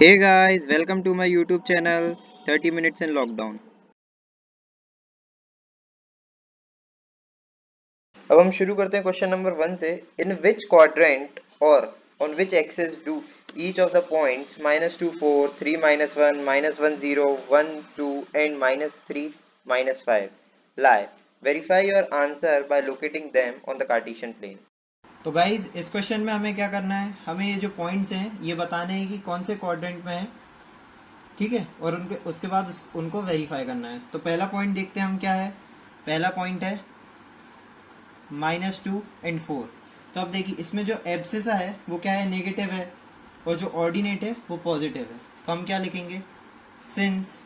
Hey guys, welcome to my YouTube channel 30 Minutes in Lockdown। अब हम शुरू करते हैं क्वेश्चन नंबर 1 से। इन विच क्वाड्रेंट और on which axis do each of the points -2 4 3 -1 -1 0 1 2 and -3 -5 lie? Verify your answer by locating them on the Cartesian plane। तो guys इस question में हमें क्या करना है, हमें ये जो पॉइंट्स हैं ये बताने हैं कि कौन से क्वाड्रेंट में है। ठीक है, और उनके उसके बाद उनको वेरीफाई करना है। तो पहला पॉइंट देखते हैं हम क्या है। पहला पॉइंट है -2 और 4। तो अब देखिए इसमें जो एब्सिसा है वो क्या है, नेगेटिव है, और जो ऑर्डिनेट है वो पॉजिटिव है। तो हम क्या लिखेंगे, since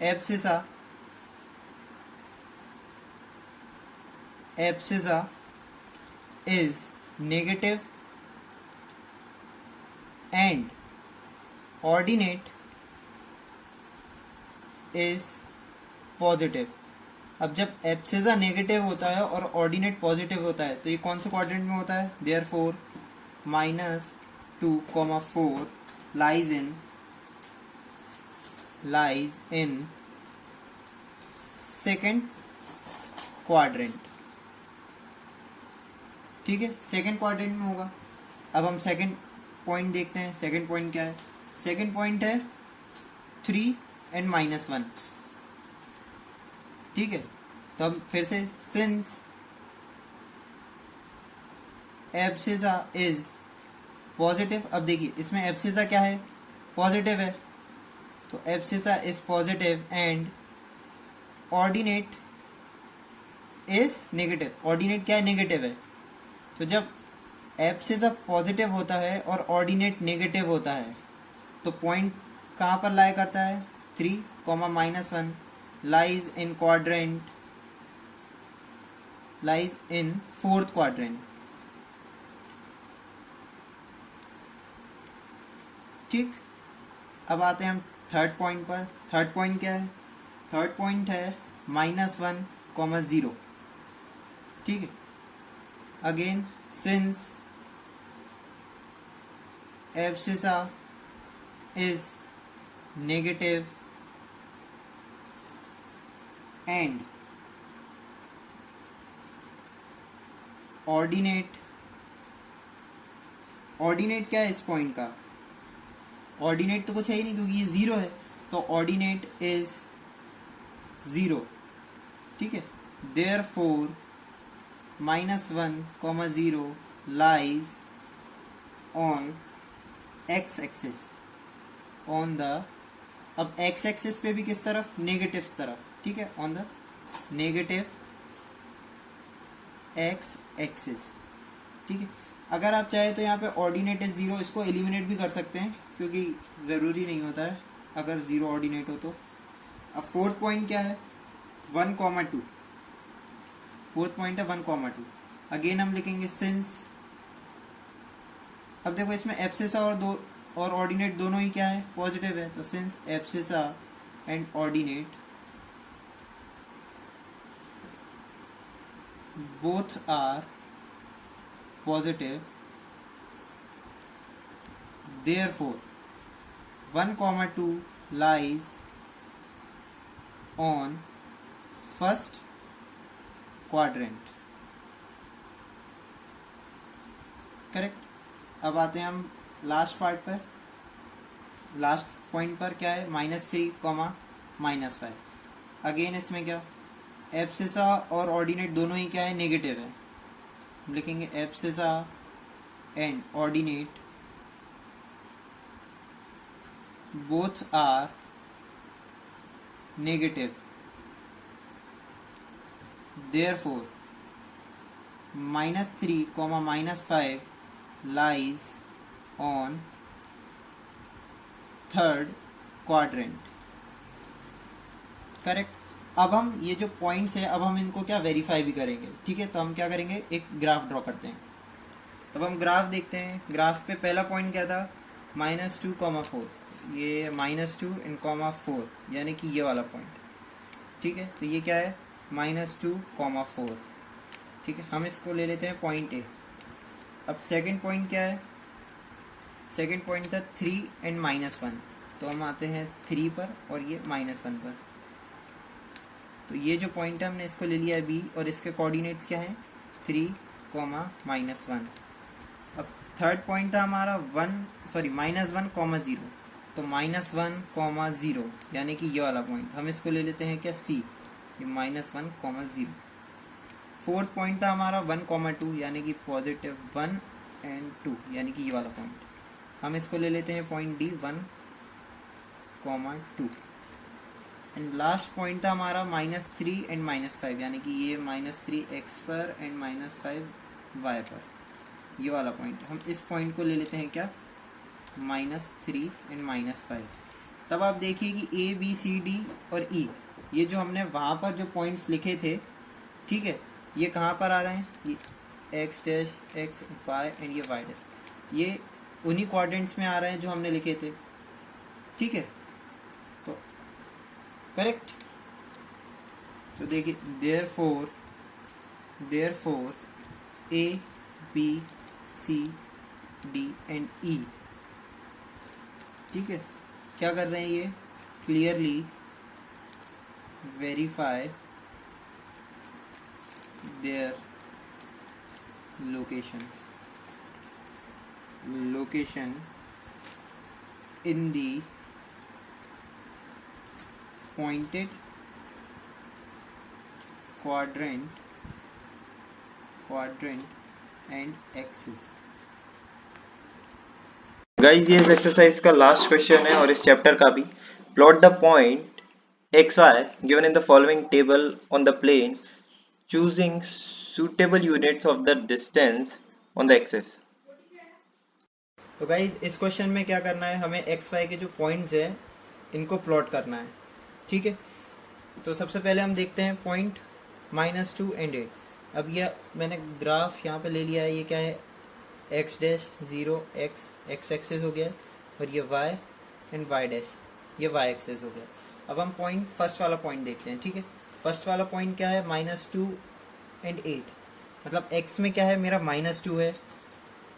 abscissa abscissa is negative and ordinate is positive. अब जब एब्सिसा नेगेटिव होता है और ऑर्डिनेट पॉजिटिव होता है तो ये कौन से क्वाड्रेंट में होता है, therefore -2, 4 lies in second quadrant. ठीक है, सेकेंड क्वाड्रेंट में होगा। अब हम सेकेंड पॉइंट देखते हैं। सेकेंड पॉइंट क्या है, सेकेंड पॉइंट है 3 एंड -1। ठीक है, तो हम फिर से सिंस एब्सिसा इज पॉजिटिव। अब देखिए इसमें एब्सिसा क्या है, पॉजिटिव है, तो abscissa is positive and ordinate is negative. Ordinate क्या है, नेगेटिव है। तो जब एब्सिसा पॉजिटिव होता है और ऑर्डिनेट नेगेटिव होता है तो पॉइंट कहाँ पर लाई करता है, 3, -1 लाइज इन फोर्थ क्वाड्रेंट। ठीक, अब आते हैं हम थर्ड पॉइंट पर। थर्ड पॉइंट क्या है, थर्ड पॉइंट है -1, 0। ठीक है, again since abscissa is negative and ordinate क्या है इस पॉइंट का, ऑर्डिनेट तो कुछ है ही नहीं क्योंकि ये 0 है, तो ऑर्डिनेट इज 0। ठीक है, therefore -1, 0 lies on x axis on the, अब एक्स एक्सिस पे भी किस तरफ, नेगेटिव तरफ। ठीक है, on the negative x axis. ठीक है, अगर आप चाहे तो यहाँ पे ऑर्डिनेट इज 0 इसको एलिमिनेट भी कर सकते हैं क्योंकि ज़रूरी नहीं होता है अगर 0 ऑर्डिनेट हो तो। अब फोर्थ पॉइंट क्या है, 1, 2। फोर्थ पॉइंट है 1, 2। अगेन हम लिखेंगे सिंस, अब देखो इसमें एब्सिसा और ऑर्डिनेट दोनों ही क्या है, पॉजिटिव है, तो since abscissa and ordinate both are positive, therefore 1, 2 lies on first quadrant। Correct. अब आते हैं हम लास्ट पार्ट पर। लास्ट पॉइंट पर क्या है, -3, -5। अगेन इसमें क्या, एब्सिसा और ऑर्डिनेट दोनों ही क्या है, नेगेटिव है। हम लिखेंगे abscissa and ordinate both are negative, therefore -3, -5 lies on third quadrant. Correct. अब हम ये जो पॉइंट्स है अब हम इनको क्या वेरीफाई भी करेंगे। ठीक है, तो हम क्या करेंगे, एक ग्राफ ड्रॉ करते हैं। तब हम ग्राफ देखते हैं। ग्राफ पे पहला पॉइंट क्या था, -2, 4। ये -2 एंड 4 यानी कि ये वाला पॉइंट। ठीक है, तो ये क्या है, -2, 4। ठीक है, हम इसको ले लेते हैं पॉइंट ए। अब सेकंड पॉइंट क्या है, सेकेंड पॉइंट था 3 एंड -1, तो हम आते हैं 3 पर और ये -1 पर। तो ये जो पॉइंट है हमने इसको ले लिया है बी, और इसके कोऑर्डिनेट्स क्या है 3, -1। अब थर्ड पॉइंट था हमारा -1, 0, तो -1, 0 यानी कि ये वाला पॉइंट हम इसको ले लेते हैं क्या सी, ये -1, 0। फोर्थ पॉइंट था हमारा 1, 2 यानी कि +1 एंड 2 यानी कि ये वाला पॉइंट हम इसको ले लेते हैं point D 1, 2। And last point था हमारा -3 एंड -5 यानी कि ये -3x पर एंड -5y पर, ये वाला पॉइंट हम इस पॉइंट को ले लेते हैं क्या -3 एंड -5। तब आप देखिए कि ए बी सी डी और ई, ये जो हमने वहाँ पर जो पॉइंट्स लिखे थे, ठीक है, ये कहाँ पर आ रहे हैं, ये x dash x y and ये y डैश, ये उन्हीं क्वाड्रेंट्स में आ रहे हैं जो हमने लिखे थे, ठीक है, तो करेक्ट। तो देखिए therefore A B C D and E, ठीक है, क्या कर रहे हैं ये clearly verify their location in the pointed quadrant and axis। Guys ये इस एक्सरसाइज का लास्ट क्वेश्चन है और इस चैप्टर का भी। Plot the point X Y given in the following table on the plane choosing suitable units of the distance on the axis। तो guys इस क्वेश्चन में क्या करना है, हमें एक्स वाई के जो पॉइंट्स है इनको प्लॉट करना है, ठीक है। तो सबसे पहले हम देखते हैं पॉइंट -2 एंड 8। अब यह मैंने ग्राफ यहाँ पे ले लिया है, ये क्या है x डैश 0 x एक्सेस हो गया, और ये y एंड y डैश ये y एक्सेस हो गया। अब हम पॉइंट फर्स्ट वाला पॉइंट देखते हैं, ठीक है। फर्स्ट वाला पॉइंट क्या है -2 एंड 8, मतलब x में क्या है मेरा -2 है,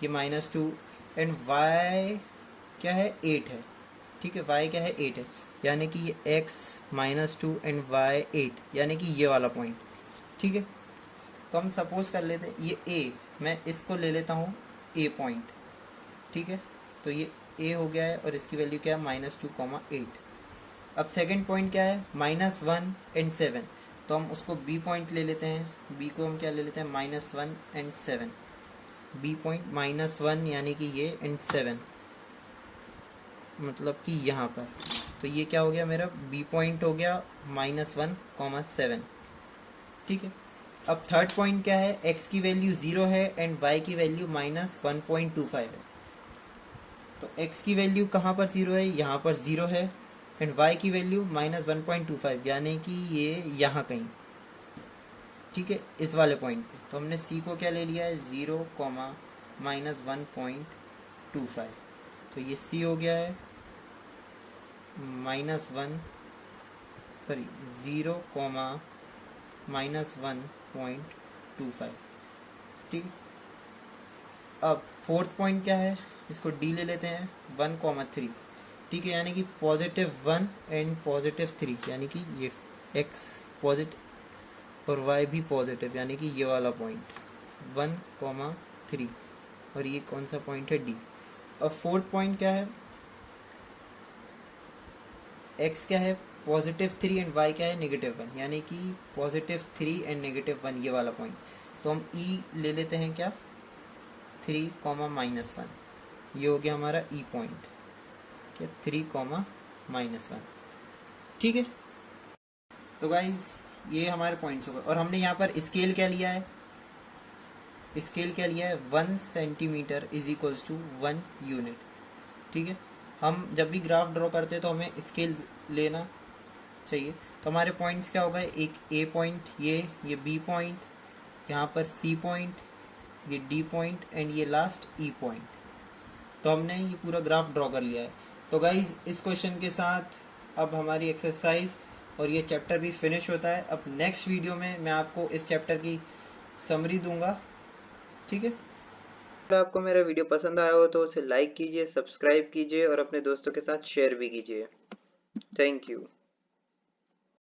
ये -2, एंड y क्या है 8 है, ठीक है, y क्या है 8 है, यानी कि ये x -2 एंड y 8 यानी कि ये वाला पॉइंट, ठीक है। तो हम सपोज कर लेते हैं ये a, मैं इसको ले लेता हूँ a पॉइंट, ठीक है। तो ये a हो गया है और इसकी वैल्यू क्या है -2, 8। अब सेकंड पॉइंट क्या है -1 एंड 7, तो हम उसको b पॉइंट ले लेते हैं, b को हम क्या ले लेते हैं -1 एंड 7, b पॉइंट -1 यानी कि ये एंड 7 मतलब कि यहाँ पर, तो ये क्या हो गया मेरा b पॉइंट हो गया -1, 7, ठीक है। अब थर्ड पॉइंट क्या है, x की वैल्यू 0 है एंड y की वैल्यू -1.25 है, तो x की वैल्यू कहाँ पर 0 है, यहाँ पर 0 है, एंड y की वैल्यू -1.25 यानी कि ये यहाँ कहीं, ठीक है, इस वाले पॉइंट पे। तो हमने c को क्या ले लिया है 0, -1.25, तो ये c हो गया है -0, -1.25, ठीक है। अब फोर्थ पॉइंट क्या है, इसको d ले लेते हैं 1, 3, ठीक है, यानी कि +1 एंड +3 यानी कि ये x पॉजिटिव और y भी पॉजिटिव यानी कि ये वाला पॉइंट 1, 3, और ये कौन सा पॉइंट है d। अब फोर्थ पॉइंट क्या है, x क्या है +3 एंड y क्या है -1 यानी कि +3 एंड -1 ये वाला पॉइंट, तो हम e ले लेते हैं क्या 3, -1, ये हो गया हमारा e पॉइंट, क्या 3, -1, ठीक है। तो गाइज ये हमारे पॉइंट्स हो गए, और हमने यहाँ पर स्केल क्या लिया है, 1 सेंटीमीटर = 1 यूनिट, ठीक है। हम जब भी ग्राफ ड्रॉ करते हैं तो हमें स्केल लेना चाहिए। तो हमारे पॉइंट्स क्या हो गए, एक ए पॉइंट, ये बी पॉइंट, यहाँ पर सी पॉइंट, ये डी पॉइंट एंड ये लास्ट ई पॉइंट। तो हमने ये पूरा ग्राफ ड्रॉ कर लिया है। तो गाइज इस क्वेश्चन के साथ अब हमारी एक्सरसाइज और ये चैप्टर भी फिनिश होता है। अब नेक्स्ट वीडियो में मैं आपको इस चैप्टर की समरी दूंगा, ठीक है। अगर आपको मेरा वीडियो पसंद आया हो तो उसे लाइक कीजिए, सब्सक्राइब कीजिए और अपने दोस्तों के साथ शेयर भी कीजिए। Thank you.